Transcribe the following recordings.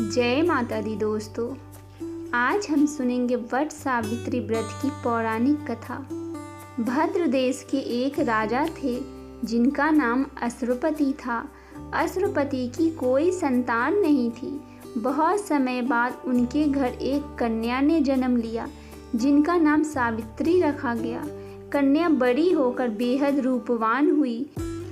जय माता दी दोस्तों। आज हम सुनेंगे वट सावित्री व्रत की पौराणिक कथा। भद्र देश के एक राजा थे जिनका नाम अश्रुपति था। अश्रुपति की कोई संतान नहीं थी। बहुत समय बाद उनके घर एक कन्या ने जन्म लिया जिनका नाम सावित्री रखा गया। कन्या बड़ी होकर बेहद रूपवान हुई।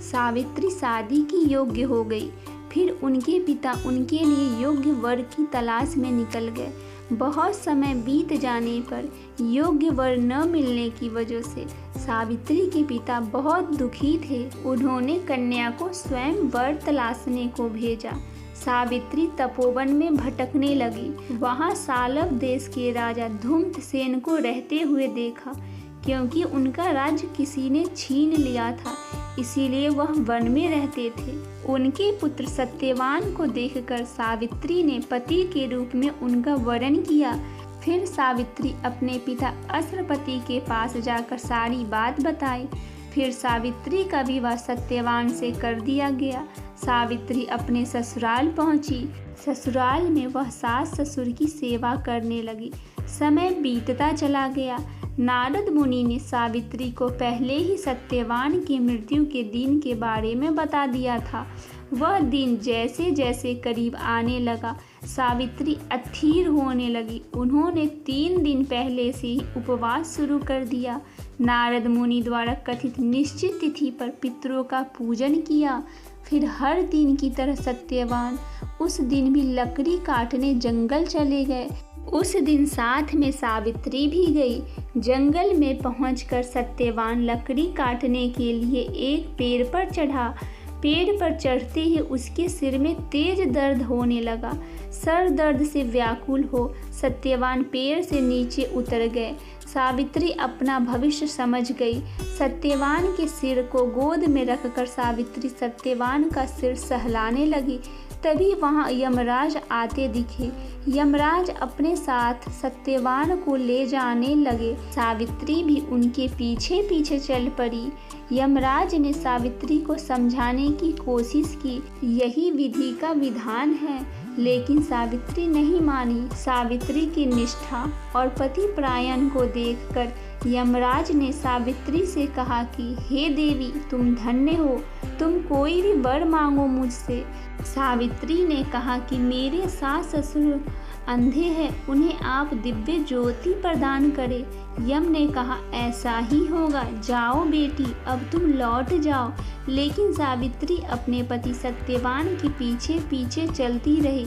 सावित्री शादी की योग्य हो गई। फिर उनके पिता उनके लिए योग्य वर की तलाश में निकल गए। बहुत समय बीत जाने पर योग्य वर न मिलने की वजह से सावित्री के पिता बहुत दुखी थे। उन्होंने कन्या को स्वयं वर तलाशने को भेजा। सावित्री तपोवन में भटकने लगी। वहां सालव देश के राजा धूम्रसेन को रहते हुए देखा। क्योंकि उनका राज्य किसी ने छीन लिया था, इसीलिए वह वन में रहते थे। उनके पुत्र सत्यवान को देखकर सावित्री ने पति के रूप में उनका वरण किया। फिर सावित्री अपने पिता अश्रुपति के पास जाकर सारी बात बताई। फिर सावित्री का विवाह सत्यवान से कर दिया गया। सावित्री अपने ससुराल पहुंची। ससुराल में वह सास ससुर की सेवा करने लगी। समय बीतता चला गया। नारद मुनि ने सावित्री को पहले ही सत्यवान की मृत्यु के दिन के बारे में बता दिया था। वह दिन जैसे जैसे करीब आने लगा, सावित्री अधीर होने लगी। उन्होंने 3 दिन पहले से ही उपवास शुरू कर दिया। नारद मुनि द्वारा कथित निश्चित तिथि पर पितरों का पूजन किया। फिर हर दिन की तरह सत्यवान उस दिन भी लकड़ी काटने जंगल चले गए। उस दिन साथ में सावित्री भी गई। जंगल में पहुंचकर सत्यवान लकड़ी काटने के लिए एक पेड़ पर चढ़ा। पेड़ पर चढ़ते ही उसके सिर में तेज दर्द होने लगा। सर दर्द से व्याकुल हो सत्यवान पेड़ से नीचे उतर गए। सावित्री अपना भविष्य समझ गई। सत्यवान के सिर को गोद में रखकर सावित्री सत्यवान का सिर सहलाने लगी। तभी वहां यमराज आते दिखे। यमराज अपने साथ सत्यवान को ले जाने लगे। सावित्री भी उनके पीछे पीछे चल पड़ी। यमराज ने सावित्री को समझाने की कोशिश की, यही विधि का विधान है, लेकिन सावित्री नहीं मानी। सावित्री की निष्ठा और पति परायण को देखकर यमराज ने सावित्री से कहा कि हे देवी, तुम धन्य हो, तुम कोई भी वर मांगो मुझसे। सावित्री ने कहा कि मेरे सास ससुर अंधे हैं, उन्हें आप दिव्य ज्योति प्रदान करें। यम ने कहा ऐसा ही होगा, जाओ बेटी, अब तुम लौट जाओ। लेकिन सावित्री अपने पति सत्यवान के पीछे पीछे चलती रही।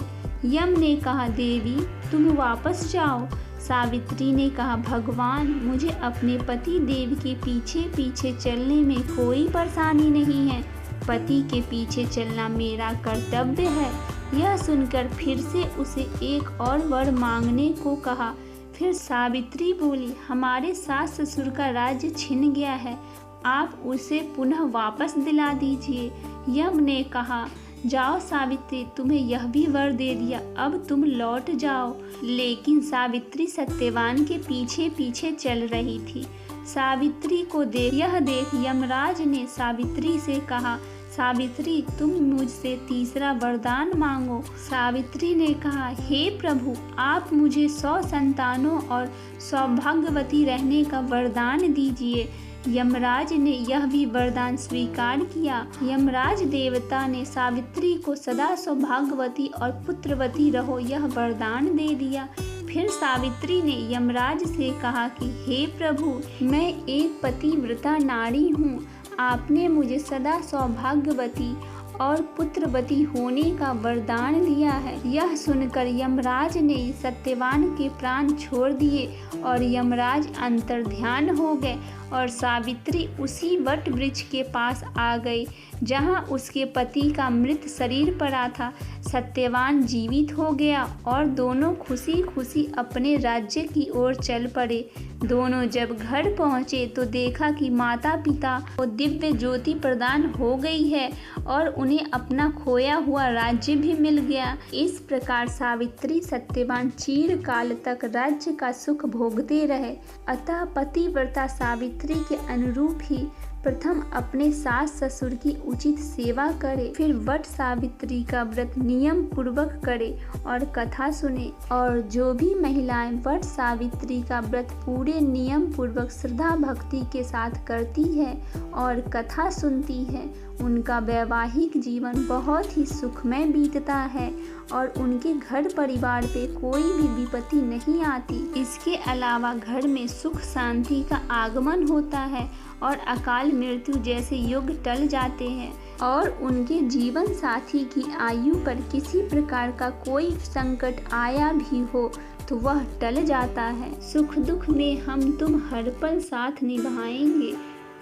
यम ने कहा देवी, तुम वापस जाओ। सावित्री ने कहा भगवान, मुझे अपने पति देव के पीछे पीछे चलने में कोई परेशानी नहीं है। पति के पीछे चलना मेरा कर्तव्य है। यह सुनकर फिर से उसे एक और वर मांगने को कहा। फिर सावित्री बोली, हमारे सास ससुर का राज्य छिन गया है, आप उसे पुनः वापस दिला दीजिए। यम ने कहा जाओ सावित्री, तुम्हें यह भी वर दे दिया, अब तुम लौट जाओ। लेकिन सावित्री सत्यवान के पीछे पीछे चल रही थी। सावित्री को यह देख यमराज ने सावित्री से कहा सावित्री, तुम मुझसे तीसरा वरदान मांगो। सावित्री ने कहा हे प्रभु, आप मुझे 100 संतानों और सौभाग्यवती रहने का वरदान दीजिए। यमराज ने यह भी वरदान स्वीकार किया। यमराज देवता ने सावित्री को सदा सौभाग्यवती और पुत्रवती रहो यह वरदान दे दिया। फिर सावित्री ने यमराज से कहा कि हे प्रभु, मैं एक पतिव्रता नारी हूँ, आपने मुझे सदा सौभाग्यवती और पुत्रवती होने का वरदान दिया है। यह सुनकर यमराज ने सत्यवान के प्राण छोड़ दिए और यमराज अंतर्ध्यान हो गए और सावित्री उसी वट वृक्ष के पास आ गई जहां उसके पति का मृत शरीर पड़ा था। सत्यवान जीवित हो गया और दोनों खुशी खुशी अपने राज्य की ओर चल पड़े। दोनों जब घर पहुँचे तो देखा कि माता पिता को दिव्य ज्योति प्रदान हो गई है और उन्हें अपना खोया हुआ राज्य भी मिल गया। इस प्रकार सावित्री सत्यवान चिरकाल तक राज्य का सुख भोगते रहे। अतः पतिव्रता सावित्री के अनुरूप ही प्रथम अपने सास ससुर की उचित सेवा करे, फिर वट सावित्री का व्रत नियम पूर्वक करे और कथा सुने। और जो भी महिलाएं वट सावित्री का व्रत पूरे नियम पूर्वक श्रद्धा भक्ति के साथ करती है और कथा सुनती है, उनका वैवाहिक जीवन बहुत ही सुखमय बीतता है और उनके घर परिवार पे कोई भी विपत्ति नहीं आती। इसके अलावा घर में सुख शांति का आगमन होता है और अकाल मृत्यु जैसे युग टल जाते हैं और उनके जीवन साथी की आयु पर किसी प्रकार का कोई संकट आया भी हो तो वह टल जाता है। सुख दुख में हम तुम हर पल साथ निभाएंगे,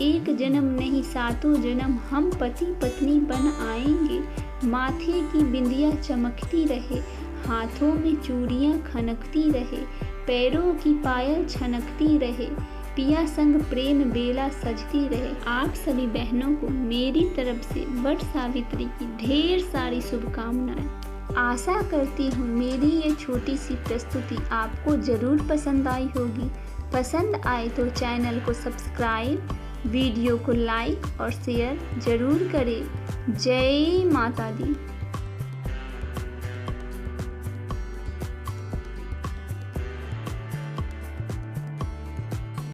एक जन्म नहीं सातों जन्म हम पति पत्नी बन आएंगे। माथे की बिंदिया चमकती रहे, हाथों में चूड़ियाँ खनकती रहे, पैरों की पायल छनकती रहे, पिया संग प्रेम बेला सजती रहे। आप सभी बहनों को मेरी तरफ से वट सावित्री की ढेर सारी शुभकामनाएं। आशा करती हूँ मेरी ये छोटी सी प्रस्तुति आपको ज़रूर पसंद आई होगी। पसंद आए तो चैनल को सब्सक्राइब, वीडियो को लाइक और शेयर ज़रूर करें। जय माता दी।